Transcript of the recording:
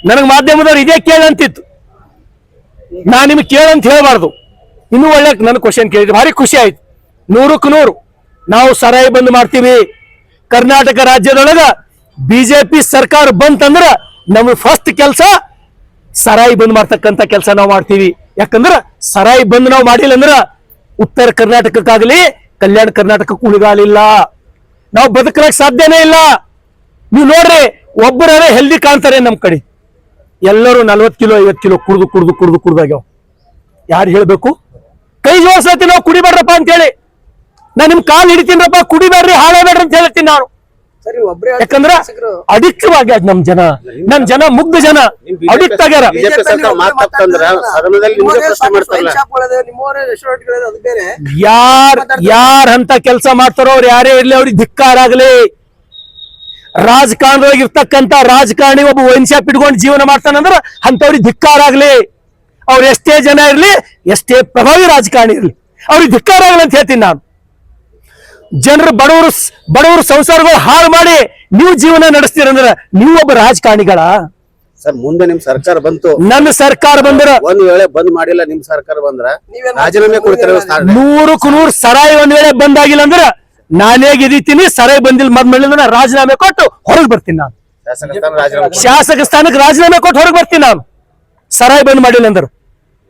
ನನಗೆ ಮಾಧ್ಯಮದವ್ರು ಇದೇ ಕೇಳಂತಿತ್ತು, ನಾ ನಿಮ್ಗೆ ಕೇಳಂತ ಹೇಳ್ಬಾರ್ದು. ಇನ್ನೂ ಒಳ್ಳೆ ನನ್ನ ಕ್ವಶನ್ ಕೇಳಿದ್ರೆ ಭಾರಿ ಖುಷಿ ಆಯ್ತು. 100ಕ್ಕೆ 100 ನಾವು ಸರಾಯಿ ಬಂದ್ ಮಾಡ್ತೀವಿ. ಕರ್ನಾಟಕ ರಾಜ್ಯದೊಳಗ ಬಿಜೆಪಿ ಸರ್ಕಾರ ಬಂತಂದ್ರ ನಮ್ಗೆ ಫಸ್ಟ್ ಕೆಲಸ ಸರಾಯಿ ಬಂದ್ ಮಾಡ್ತಕ್ಕಂಥ ಕೆಲಸ ನಾವು ಮಾಡ್ತೀವಿ. ಯಾಕಂದ್ರ ಸರಾಯಿ ಬಂದ್ ನಾವು ಮಾಡಿಲ್ಲ ಅಂದ್ರ ಉತ್ತರ ಕರ್ನಾಟಕಕ್ಕಾಗಲಿ ಕಲ್ಯಾಣ ಕರ್ನಾಟಕಕ್ಕೆ ಉಳಿಗಾಲಿಲ್ಲ, ನಾವು ಬದುಕಲಕ್ಕೆ ಸಾಧ್ಯನೇ ಇಲ್ಲ. ನೀವು ನೋಡ್ರಿ, ಒಬ್ಬರೇ ಹೆಲ್ದಿ ಕಾಣ್ತಾರೆ ನಮ್ ಕಡೆ, ಎಲ್ಲರೂ 40 ಕಿಲೋ 50 ಕಿಲೋ ಕುಡ್ದಾಗ್ಯಾವ. ಯಾರು ಹೇಳ್ಬೇಕು? ಕೈ ಜೋಡಿಸತಿ ನಾವು ಕುಡಿಬೇಡ್ರಪ್ಪ ಅಂತ ಹೇಳಿ. ನಾ ನಿಮ್ ಕಾಲ್ ಹಿಡಿತೀನಪ್ಪ, ಕುಡಿಬೇಡ್ರಿ, ಹಾಳಬೇಡ್ರಿ ಅಂತ ಹೇಳ್ತೀನಿ ನಾನು. ಯಾಕಂದ್ರ ಅಡಿಕ್ಟ್ ಆಗ್ಯಾದ ನಮ್ ಜನ ಮುಗ್ಧ ಜನ ಅಡಿಕ್ಟ್ ಆಗ್ಯಾರ. ಯಾರಂತ ಕೆಲಸ ಮಾಡ್ತಾರೋ ಅವ್ರು ಯಾರೇ ಇರ್ಲಿ ಅವ್ರಿಗೆ ಧಿಕ್ಕಾರ ಆಗ್ಲಿ. ರಾಜಕಾರಣದೊಳಗೆ ಇರ್ತಕ್ಕಂತ ರಾಜಕಾರಣಿ ಒಬ್ಬ ವೈನ್ ಶಾಪ್ ಇಟ್ಕೊಂಡು ಜೀವನ ಮಾಡ್ತಾನಂದ್ರ ಅಂತವ್ರಿಗೆ ಧಿಕ್ಕಾರ ಆಗ್ಲಿ. ಅವ್ರು ಎಷ್ಟೇ ಜನ ಇರ್ಲಿ, ಎಷ್ಟೇ ಪ್ರಭಾವಿ ರಾಜಕಾರಣಿ ಇರ್ಲಿ, ಅವ್ರಿಗೆ ಧಿಕ್ಕಾರ ಆಗಲಿ ಅಂತ ಹೇಳ್ತೀನಿ ನಾನು. ಜನರು ಬಡವರು ಸಂಸಾರಗಳು ಹಾಳು ಮಾಡಿ ನೀವು ಜೀವನ ನಡೆಸ್ತೀರಂದ್ರ ನೀವು ಒಬ್ಬ ರಾಜಕಾರಣಿಗಳ? ಸರ್, ಮುಂದೆ ನಿಮ್ ಸರ್ಕಾರ ಬಂತು, ನನ್ನ ಸರ್ಕಾರ ಬಂದ್ರ ಒಂದ್ ವೇಳೆ ಬಂದ್ ಮಾಡಿಲ್ಲ, ನಿಮ್ ಸರ್ಕಾರ ಬಂದ್ರ ರಾಜೀನಾಮೆ ಕೊಡ್ತಾರೆ. 100ಕ್ಕೆ 100 ಸರಾಯಿ ಒಂದ್ ವೇಳೆ ಬಂದಾಗಿಲ್ಲ ಅಂದ್ರ ನಾನೇ ಗೆದಿತೀನಿ. ಸರಾಯಿ ಬಂದಿಲ್ಲ ಮಾಡಿಲ್ಲ ರಾಜೀನಾಮೆ ಕೊಟ್ಟು ಹೊರಗೆ ಬರ್ತೀನಿ ನಾನು. ಶಾಸಕ ಸ್ಥಾನಕ್ಕೆ ರಾಜೀನಾಮೆ ಕೊಟ್ಟು ಹೊರಗೆ ಬರ್ತೀನಿ ನಾನು, ಸರಾಯಿ ಬಂದ್ ಮಾಡಿಲ್ಲ ಅಂದ್ರ.